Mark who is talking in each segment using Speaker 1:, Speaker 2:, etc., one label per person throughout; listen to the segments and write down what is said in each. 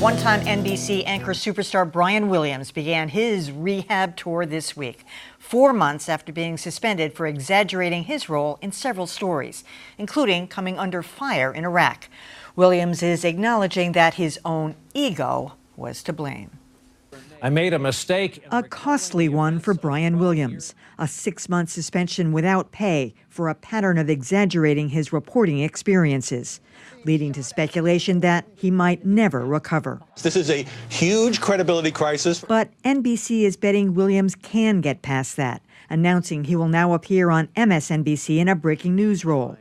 Speaker 1: One-time NBC anchor superstar Brian Williams began his rehab tour this week, 4 months after being suspended for exaggerating his role in several stories, including coming under fire in Iraq. Williams is acknowledging that his own ego was to blame.
Speaker 2: I made a mistake.
Speaker 1: A costly one for Brian Williams, a 6-month suspension without pay for a pattern of exaggerating his reporting experiences, leading to speculation that he might never recover.
Speaker 3: This is a huge credibility crisis.
Speaker 1: But NBC is betting Williams can get past that, announcing he will now appear on MSNBC in a breaking news role.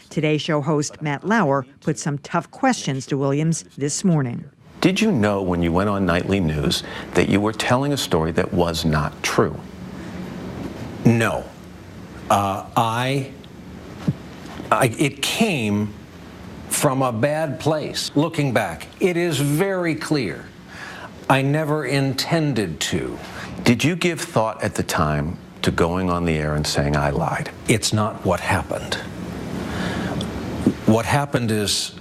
Speaker 1: Today Show host Matt Lauer put some tough questions to Williams this morning.
Speaker 4: Did you know when you went on nightly news that you were telling a story that was not true?
Speaker 2: No. It came from a bad place. Looking back, it is very clear. I never intended to.
Speaker 4: Did you give thought at the time to going on the air and saying I lied?
Speaker 2: It's not what happened. What happened is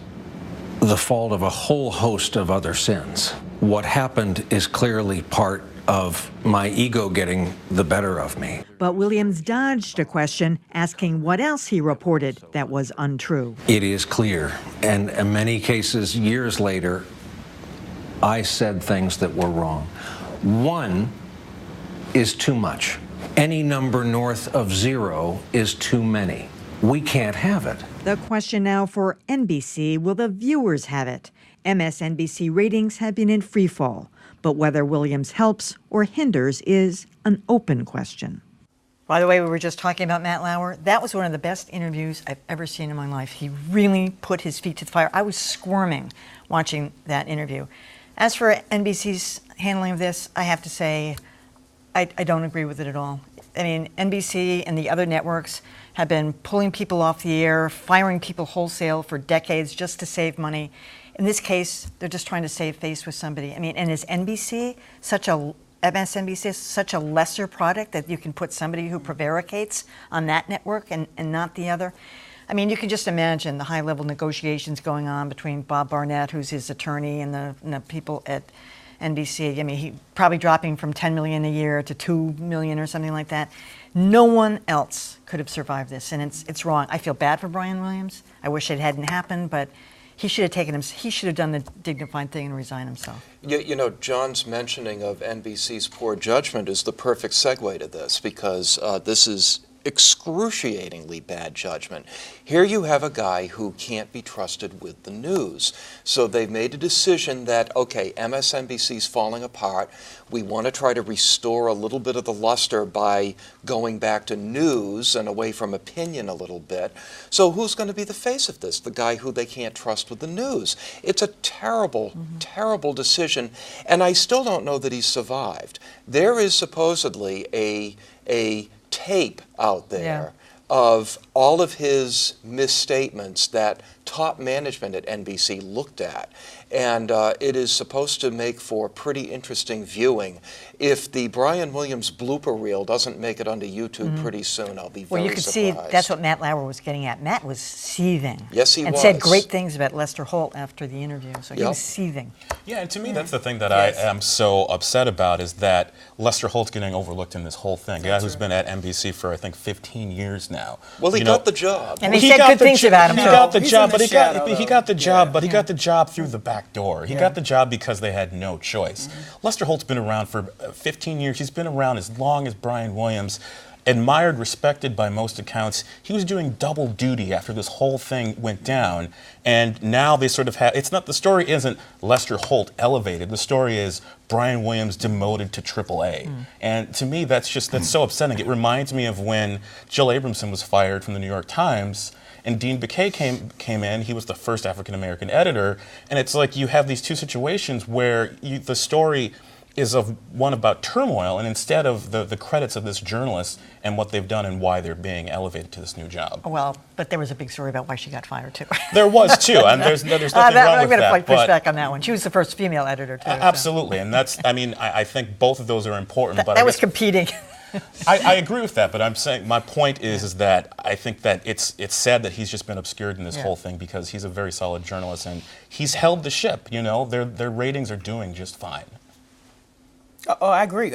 Speaker 2: the fault of a whole host of other sins. What happened is clearly part of my ego getting the better of me.
Speaker 1: But Williams dodged a question, asking what else he reported that was untrue.
Speaker 2: It is clear, and in many cases, years later, I said things that were wrong. 1 is too much. Any number north of 0 is too many. We can't have it.
Speaker 1: The question now for NBC, will the viewers have it? MSNBC ratings have been in free fall, but whether Williams helps or hinders is an open question. By the way, we were just talking about Matt Lauer. That was one of the best interviews I've ever seen in my life. He really put his feet to the fire. I was squirming watching that interview. As for NBC's handling of this, I have to say I don't agree with it at all. I mean, NBC and the other networks have been pulling people off the air, firing people wholesale for decades just to save money. In this case, they're just trying to save face with somebody. I mean, and is MSNBC such a lesser product that you can put somebody who prevaricates on that network and not the other? I mean, you can just imagine the high-level negotiations going on between Bob Barnett, who's his attorney, and the people at NBC. I mean, he probably dropping from $10 million a year to $2 million or something like that. No one else could have survived this, and it's wrong. I feel bad for Brian Williams. I wish it hadn't happened, but he should have he should have done the dignified thing and resigned himself.
Speaker 5: You know, John's mentioning of NBC's poor judgment is the perfect segue to this, because this is excruciatingly bad judgment. Here you have a guy who can't be trusted with the news. So they've made a decision that, okay, MSNBC's falling apart. We want to try to restore a little bit of the luster by going back to news and away from opinion a little bit. So who's going to be the face of this? The guy who they can't trust with the news. It's a terrible, terrible decision, and I still don't know that he's survived. There is supposedly a tape out there of all of his misstatements that top management at NBC looked at. And it is supposed to make for pretty interesting viewing. If the Brian Williams blooper reel doesn't make it onto YouTube pretty soon, I'll be very surprised.
Speaker 1: Well, you could see that's what Matt Lauer was getting at. Matt was seething.
Speaker 5: Yes, he was.
Speaker 1: And said great things about Lester Holt after the interview. So he was seething.
Speaker 6: Yeah, and to me, that's the thing that I am so upset about, is that Lester Holt's getting overlooked in this whole thing. A guy who's been at NBC for, I think, 15 years now.
Speaker 5: Well, he got the job.
Speaker 1: And he said good things about him.
Speaker 6: He got the job, but he got the job, but he got the job through the back door. He got the job because they had no choice. Lester Holt's been around for 15 years. He's been around as long as Brian Williams. Admired, respected by most accounts. He was doing double duty after this whole thing went down, and now they sort of have, it's not, the story isn't Lester Holt elevated, the story is Brian Williams demoted to AAA. And to me, that's so upsetting. It reminds me of when Jill Abramson was fired from the New York Times, and Dean Baquet came in. He was the first African-American editor, and it's like you have these two situations where the story is of one about turmoil, and instead of the credits of this journalist and what they've done and why they're being elevated to this new job.
Speaker 1: Well, but there was a big story about why she got fired, too.
Speaker 6: There was, too, and there's nothing wrong with that.
Speaker 1: I'm going to push back on that one. She was the first female editor, too.
Speaker 6: Absolutely, and that's, I mean, I think both of those are important.
Speaker 1: That was competing.
Speaker 6: I agree with that, but I'm saying my point is that I think that it's sad that he's just been obscured in this whole thing because he's a very solid journalist and he's held the ship. You know, their ratings are doing just fine.
Speaker 7: Oh, I agree.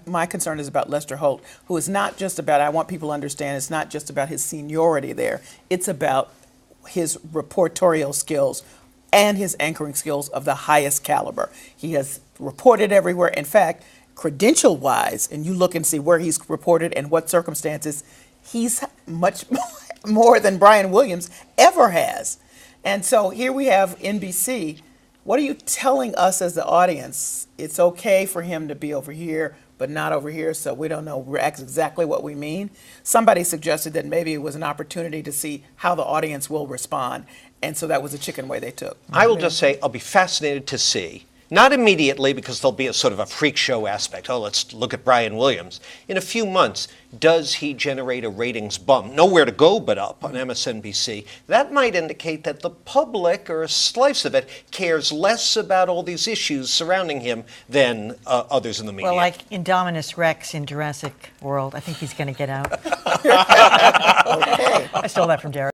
Speaker 7: My concern is about Lester Holt, who is not just about, I want people to understand, it's not just about his seniority there. It's about his reportorial skills and his anchoring skills of the highest caliber. He has reported everywhere. In fact, credential-wise, and you look and see where he's reported and what circumstances, he's much more than Brian Williams ever has. And so here we have NBC. What are you telling us as the audience? It's okay for him to be over here, but not over here, so we don't know exactly what we mean. Somebody suggested that maybe it was an opportunity to see how the audience will respond, and so that was a chicken way they took.
Speaker 8: I will just say I'll be fascinated to see, not immediately because there'll be a sort of a freak show aspect. Oh, let's look at Brian Williams. In a few months, does he generate a ratings bump? Nowhere to go but up on MSNBC. That might indicate that the public, or a slice of it, cares less about all these issues surrounding him than others in the media.
Speaker 9: Well, like Indominus Rex in Jurassic World, I think he's going to get out.
Speaker 7: Okay.
Speaker 9: I stole that from Derek.